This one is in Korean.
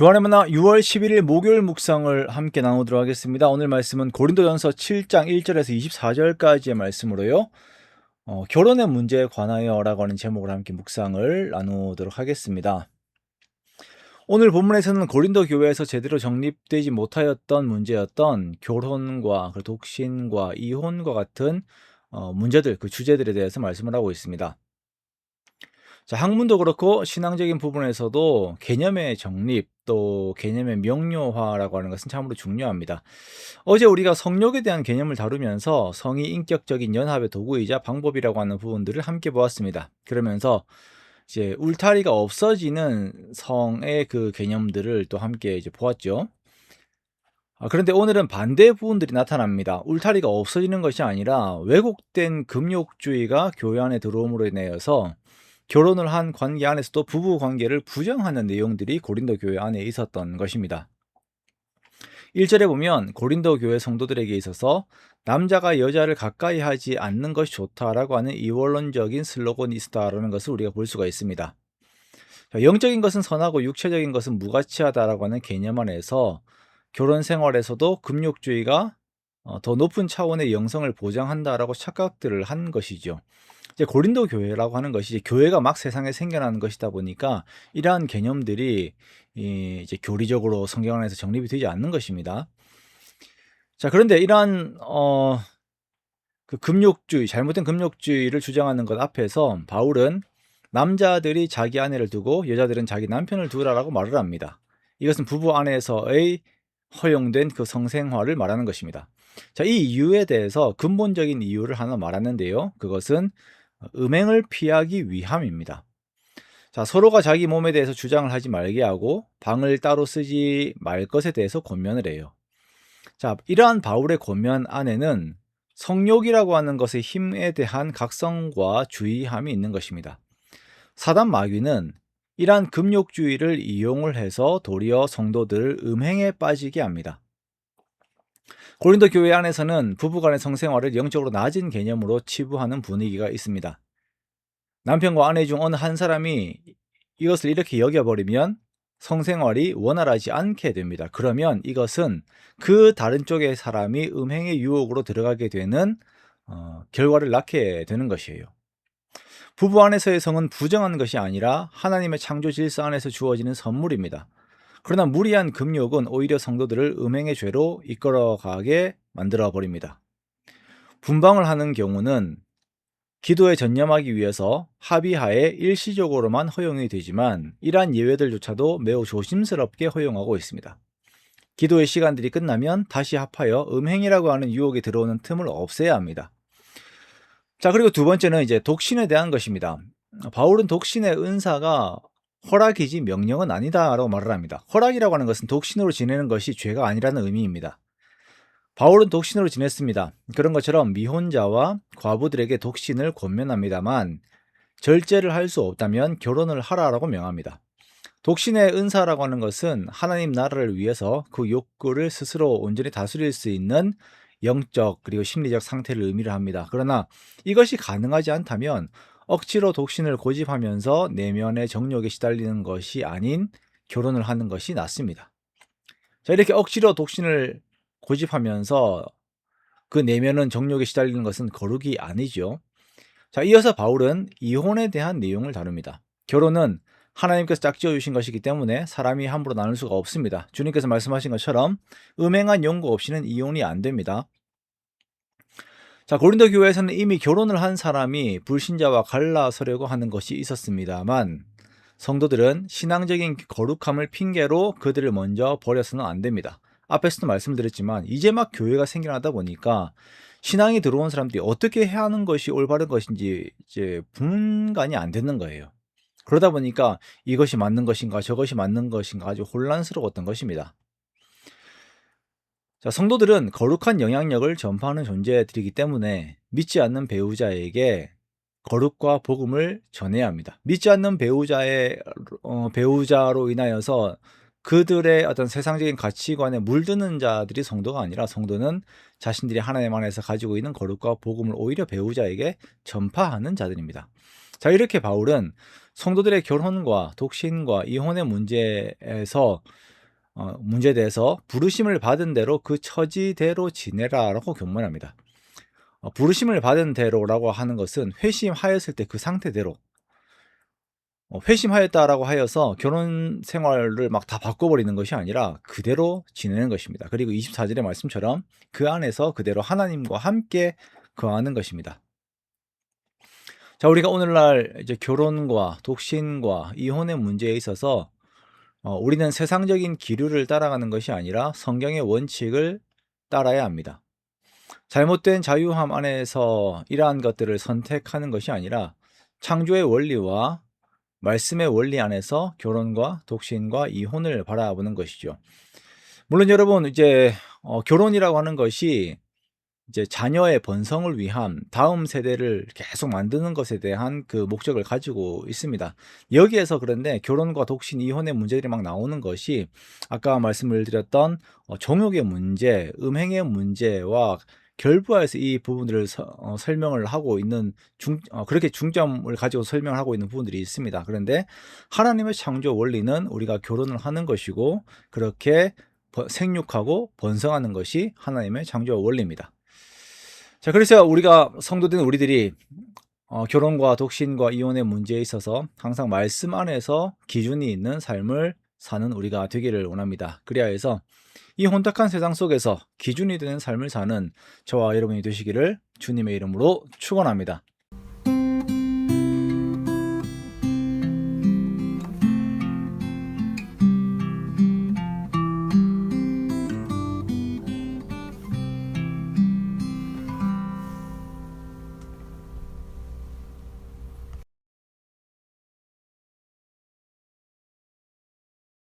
주안의 만나 6월 11일 목요일 묵상을 함께 나누도록 하겠습니다. 오늘 말씀은 고린도전서 7장 1절에서 24절까지의 말씀으로요. 결혼의 문제에 관하여 라고 하는 제목을 함께 묵상을 나누도록 하겠습니다. 오늘 본문에서는 고린도 교회에서 제대로 정립되지 못하였던 문제였던 결혼과 독신과 이혼과 같은 문제들, 그 주제들에 대해서 말씀을 하고 있습니다. 자, 학문도 그렇고 신앙적인 부분에서도 개념의 정립 또 개념의 명료화라고 하는 것은 참으로 중요합니다. 어제 우리가 성욕에 대한 개념을 다루면서 성이 인격적인 연합의 도구이자 방법이라고 하는 부분들을 함께 보았습니다. 그러면서 이제 울타리가 없어지는 성의 그 개념들을 또 함께 이제 보았죠. 그런데 오늘은 반대 부분들이 나타납니다. 울타리가 없어지는 것이 아니라 왜곡된 금욕주의가 교회 안에 들어옴으로 인하여서 결혼을 한 관계 안에서도 부부 관계를 부정하는 내용들이 고린도 교회 안에 있었던 것입니다. 1절에 보면 고린도 교회 성도들에게 있어서 남자가 여자를 가까이 하지 않는 것이 좋다라고 하는 이원론적인 슬로건이 있다라는 것을 우리가 볼 수가 있습니다. 영적인 것은 선하고 육체적인 것은 무가치하다라고 하는 개념 안에서 결혼 생활에서도 금욕주의가 더 높은 차원의 영성을 보장한다라고 착각들을 한 것이죠. 이제 고린도 교회라고 하는 것이 이제 교회가 막 세상에 생겨나는 것이다 보니까 이러한 개념들이 이제 교리적으로 성경 안에서 정립이 되지 않는 것입니다. 자, 그런데 이러한 그 금욕주의, 잘못된 금욕주의를 주장하는 것 앞에서 바울은 남자들이 자기 아내를 두고 여자들은 자기 남편을 두라라고 말을 합니다. 이것은 부부 안에서의 허용된 그 성생활을 말하는 것입니다. 자, 이 이유에 대해서 근본적인 이유를 하나 말하는데요. 그것은 음행을 피하기 위함입니다. 자, 서로가 자기 몸에 대해서 주장을 하지 말게 하고 방을 따로 쓰지 말 것에 대해서 권면을 해요. 자, 이러한 바울의 권면 안에는 성욕이라고 하는 것의 힘에 대한 각성과 주의함이 있는 것입니다. 사단 마귀는 이러한 금욕주의를 이용을 해서 도리어 성도들을 음행에 빠지게 합니다. 고린도 교회 안에서는 부부간의 성생활을 영적으로 낮은 개념으로 치부하는 분위기가 있습니다. 남편과 아내 중 어느 한 사람이 이것을 이렇게 여겨버리면 성생활이 원활하지 않게 됩니다. 그러면 이것은 그 다른 쪽의 사람이 음행의 유혹으로 들어가게 되는 결과를 낳게 되는 것이에요. 부부 안에서의 성은 부정한 것이 아니라 하나님의 창조 질서 안에서 주어지는 선물입니다. 그러나 무리한 금욕은 오히려 성도들을 음행의 죄로 이끌어가게 만들어 버립니다. 분방을 하는 경우는 기도에 전념하기 위해서 합의하에 일시적으로만 허용이 되지만 이러한 예외들조차도 매우 조심스럽게 허용하고 있습니다. 기도의 시간들이 끝나면 다시 합하여 음행이라고 하는 유혹에 들어오는 틈을 없애야 합니다. 자, 그리고 두 번째는 이제 독신에 대한 것입니다. 바울은 독신의 은사가 허락이지 명령은 아니다라고 말을 합니다. 허락이라고 하는 것은 독신으로 지내는 것이 죄가 아니라는 의미입니다. 바울은 독신으로 지냈습니다. 그런 것처럼 미혼자와 과부들에게 독신을 권면합니다만 절제를 할 수 없다면 결혼을 하라라고 명합니다. 독신의 은사라고 하는 것은 하나님 나라를 위해서 그 욕구를 스스로 온전히 다스릴 수 있는 영적 그리고 심리적 상태를 의미를 합니다. 그러나 이것이 가능하지 않다면 억지로 독신을 고집하면서 내면의 정욕에 시달리는 것이 아닌 결혼을 하는 것이 낫습니다. 자, 이렇게 억지로 독신을 고집하면서 그 내면은 정욕에 시달리는 것은 거룩이 아니죠. 자, 이어서 바울은 이혼에 대한 내용을 다룹니다. 결혼은 하나님께서 짝지어 주신 것이기 때문에 사람이 함부로 나눌 수가 없습니다. 주님께서 말씀하신 것처럼 음행한 연고 없이는 이혼이 안 됩니다. 자, 고린도 교회에서는 이미 결혼을 한 사람이 불신자와 갈라서려고 하는 것이 있었습니다만 성도들은 신앙적인 거룩함을 핑계로 그들을 먼저 버려서는 안 됩니다. 앞에서도 말씀드렸지만 이제 막 교회가 생겨나다 보니까 신앙이 들어온 사람들이 어떻게 해야 하는 것이 올바른 것인지 이제 분간이 안 되는 거예요. 그러다 보니까 이것이 맞는 것인가 저것이 맞는 것인가 아주 혼란스러웠던 것입니다. 자, 성도들은 거룩한 영향력을 전파하는 존재들이기 때문에 믿지 않는 배우자에게 거룩과 복음을 전해야 합니다. 믿지 않는 배우자로 인하여서 그들의 어떤 세상적인 가치관에 물드는 자들이 성도가 아니라 성도는 자신들이 하나님 안에서 가지고 있는 거룩과 복음을 오히려 배우자에게 전파하는 자들입니다. 자, 이렇게 바울은 성도들의 결혼과 독신과 이혼의 문제에서 문제에 대해서 부르심을 받은 대로 그 처지대로 지내라라고 교문합니다. 부르심을 받은 대로라고 하는 것은 회심하였을 때 그 상태대로, 회심하였다라고 하여서 결혼 생활을 막 다 바꿔버리는 것이 아니라 그대로 지내는 것입니다. 그리고 24절의 말씀처럼 그 안에서 그대로 하나님과 함께 거하는 것입니다. 자, 우리가 오늘날 이제 결혼과 독신과 이혼의 문제에 있어서 우리는 세상적인 기류를 따라가는 것이 아니라 성경의 원칙을 따라야 합니다. 잘못된 자유함 안에서 이러한 것들을 선택하는 것이 아니라 창조의 원리와 말씀의 원리 안에서 결혼과 독신과 이혼을 바라보는 것이죠. 물론 여러분, 이제 결혼이라고 하는 것이 이제 자녀의 번성을 위한 다음 세대를 계속 만드는 것에 대한 그 목적을 가지고 있습니다. 여기에서 그런데 결혼과 독신, 이혼의 문제들이 막 나오는 것이 아까 말씀을 드렸던 정욕의 문제, 음행의 문제와 결부하여서 이 부분들을 설명을 하고 있는 그렇게 중점을 가지고 설명을 하고 있는 부분들이 있습니다. 그런데 하나님의 창조 원리는 우리가 결혼을 하는 것이고 그렇게 생육하고 번성하는 것이 하나님의 창조 원리입니다. 자, 그래서 우리가 성도된 우리들이 결혼과 독신과 이혼의 문제에 있어서 항상 말씀 안에서 기준이 있는 삶을 사는 우리가 되기를 원합니다. 그리하여 해서 이 혼탁한 세상 속에서 기준이 되는 삶을 사는 저와 여러분이 되시기를 주님의 이름으로 축원합니다.